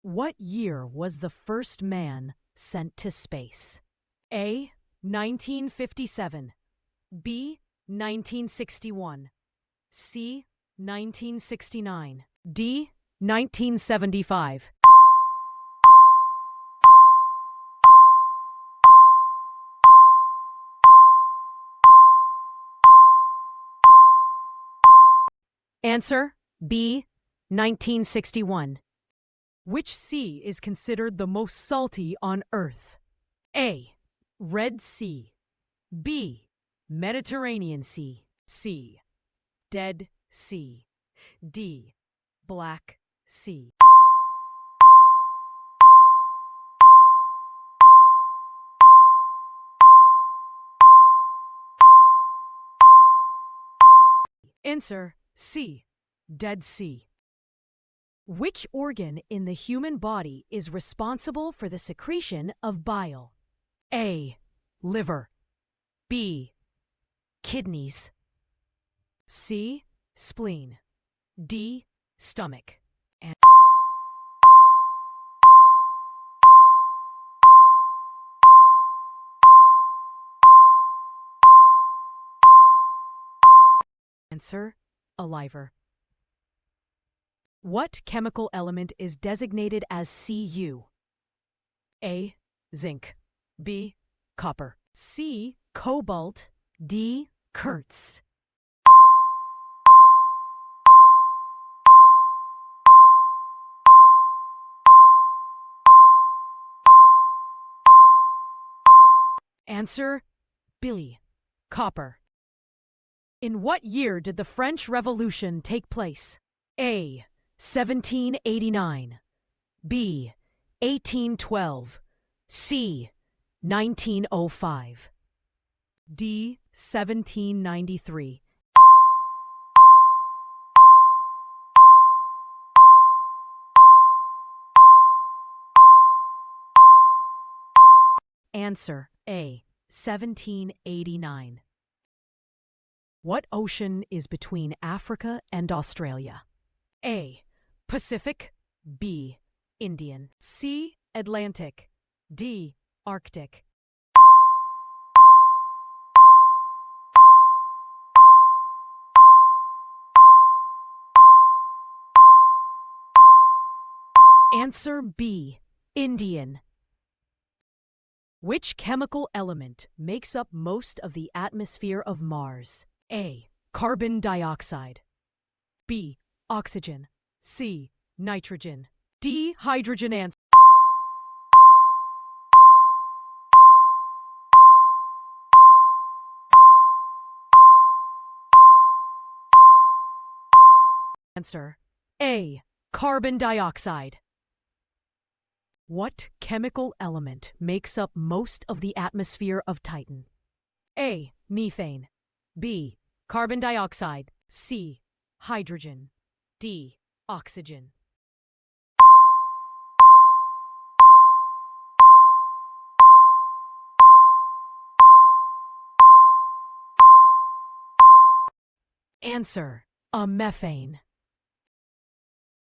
What year was the first man sent to space? A. 1957. B. 1961. C. 1969. D. 1975. Answer B. 1961. Which sea is considered the most salty on Earth? A. Red Sea. B. Mediterranean Sea. C. Dead Sea. D. Black Sea. Answer C. Dead Sea. Which organ in the human body is responsible for the secretion of bile? A. Liver. B. Kidneys. C. Spleen. D. Stomach. And answer a liver. What chemical element is designated as Cu? A. Zinc. B. Copper. C. Cobalt. D. Kurtz. Answer B. Copper. In what year did the French Revolution take place? A. 1789. B. 1812. C. 1905. D. 1793. Answer A. 1789. What ocean is between Africa and Australia? A. Pacific. B. Indian. C. Atlantic. D. Arctic. Answer B. Indian. Which chemical element makes up most of the atmosphere of Mars? A. Carbon dioxide. B. Oxygen. C. Nitrogen. D. Hydrogen. Answer A. Carbon dioxide. What chemical element makes up most of the atmosphere of Titan? A. Methane. B. Carbon dioxide. C. Hydrogen. D. Oxygen. Answer a methane.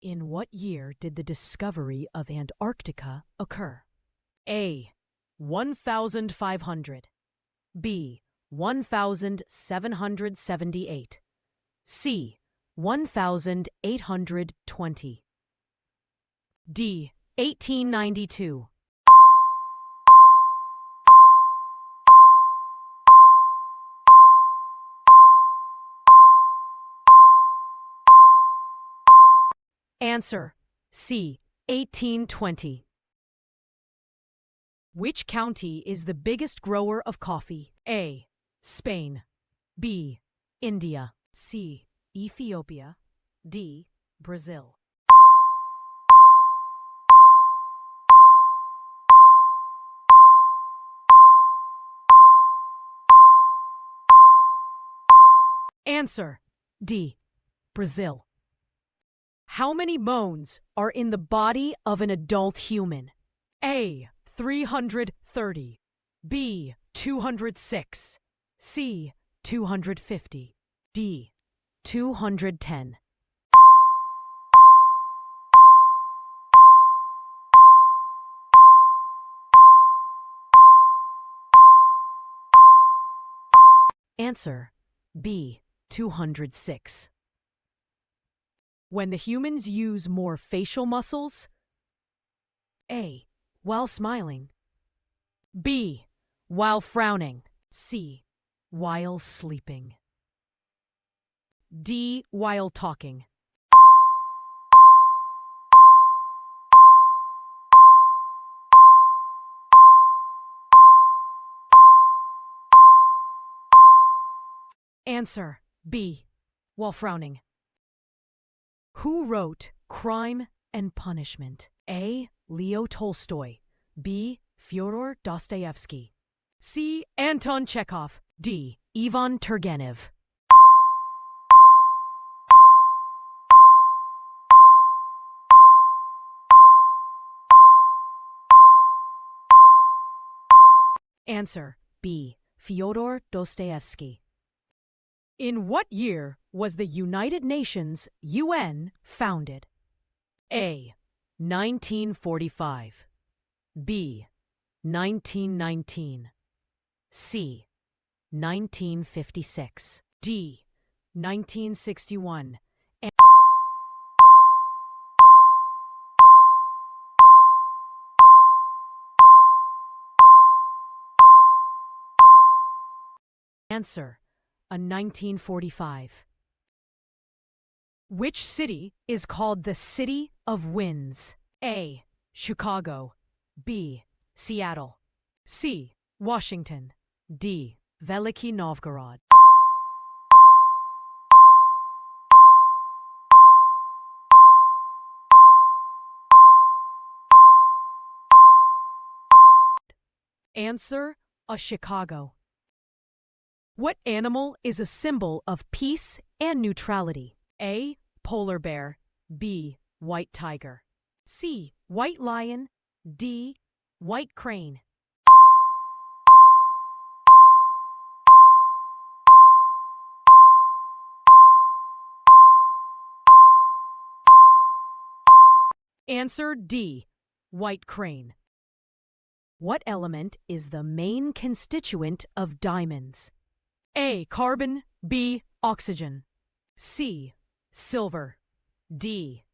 In what year did the discovery of Antarctica occur? A. 1500. B. 1778. C. 1820. D. 1892. Answer C. 1820. Which county is the biggest grower of coffee? A. Spain. B. India. C. Ethiopia. D. Brazil. Answer D. Brazil. How many bones are in the body of an adult human? A. 330. B. 206. C. 250. D. 210. Answer B. 206. When the humans use more facial muscles? A. While smiling. B. While frowning. C. While sleeping. D. While talking. Answer B. While frowning. Who wrote Crime and Punishment? A. Leo Tolstoy. B. Fyodor Dostoevsky. C. Anton Chekhov. D. Ivan Turgenev. Answer B. Fyodor Dostoevsky. In what year was the United Nations UN founded? A. 1945. B. 1919. C. 1956. D. 1961. Answer a 1945. Which city is called the City of Winds? A. Chicago. B. Seattle. C. Washington. D. Veliki Novgorod. Answer a Chicago. What animal is a symbol of peace and neutrality? A. Polar bear. B. White tiger. C. White lion. D. White crane. Answer D. White crane. What element is the main constituent of diamonds? A. Carbon. B. Oxygen. C. Silver. D.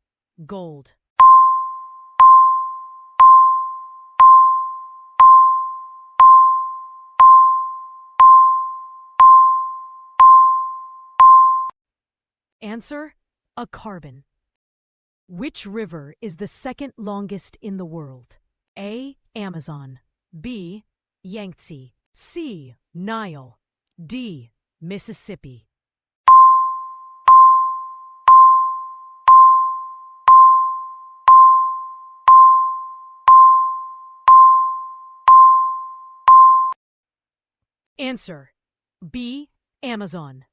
Gold. Answer a carbon. Which river is the second longest in the world? A. Amazon. B. Yangtze. C. Nile. D. Mississippi. Answer B. Amazon.